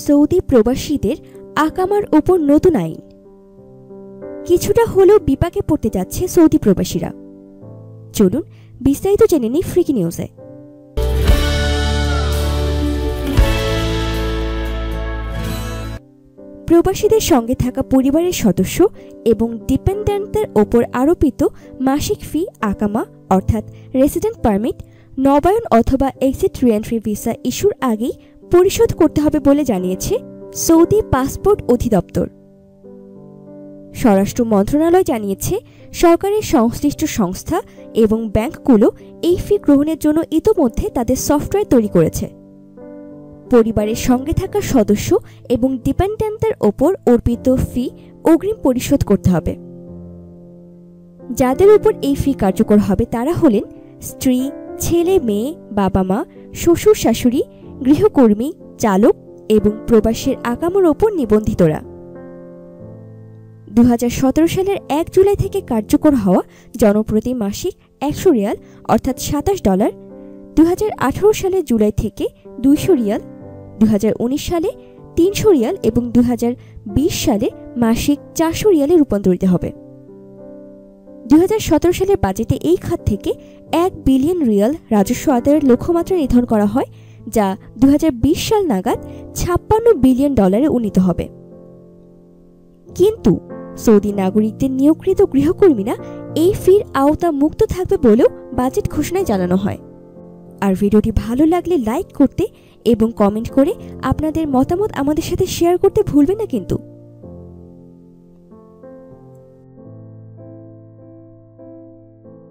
Saudi প্রবাসীদের আকামার উপর নতুন আইন। কিছুটা হলেও বিপাকে পড়তে যাচ্ছে সৌদি প্রবাসীরা। চলুন বিস্তারিত জেনে নিই ফ্রিকি নিউজে। প্রবাসীদের সঙ্গে থাকা পরিবারের সদস্য এবং ডিপেন্ডেন্টদের ওপর আরোপিত মাসিক ফি আকামা অর্থাৎ রেসিডেন্ট পারমিট নবায়ন অথবা এক্সিট রিএন্ট্রি ভিসা ইস্যুর আগেই পরিশোধ করতে হবে বলে জানিয়েছে সৌদি পাসপোর্ট অধিদপ্তর। স্বরাষ্ট্র মন্ত্রণালয় জানিয়েছে, সরকারের সংশ্লিষ্ট সংস্থা এবং ব্যাংকগুলো এই ফি গ্রহণের জন্য ইতোমধ্যে তাদের সফটওয়্যার তৈরি করেছে। পরিবারের সঙ্গে থাকা সদস্য এবং ডিপেন্ডেন্টদের ওপর অর্পিত ফি অগ্রিম পরিশোধ করতে হবে। যাদের উপর এই ফি কার্যকর হবে তারা হলেন স্ত্রী, ছেলে মেয়ে, বাবা মা, শ্বশুর শাশুড়ি, গৃহকর্মী, চালক এবং প্রবাসের আকামার ওপর নিবন্ধিতরা। 2017 সালের 1 জুলাই থেকে কার্যকর হওয়া জনপ্রতি মাসিক 100 রিয়াল অর্থাৎ $27, 2018 সালের জুলাই থেকে 200 রিয়াল, 2019 সালে 300 রিয়াল এবং 2020 সালে মাসিক 400 রিয়ালে রূপান্তরিত হবে। 2017 সালের বাজেটে এই খাত থেকে 1 বিলিয়ন রিয়াল রাজস্ব আদায়ের লক্ষ্যমাত্রা নির্ধারণ করা হয়, যা 2020 সাল নাগাদ $56 বিলিয়ন উন্নীত হবে। কিন্তু সৌদি নাগরিকদের নিয়োগকৃত গৃহকর্মীরা এই ফির আওতা মুক্ত থাকবে বলেও বাজেট ঘোষণায় জানানো হয়। আর ভিডিওটি ভালো লাগলে লাইক করতে এবং কমেন্ট করে আপনাদের মতামত আমাদের সাথে শেয়ার করতে ভুলবেন না কিন্তু।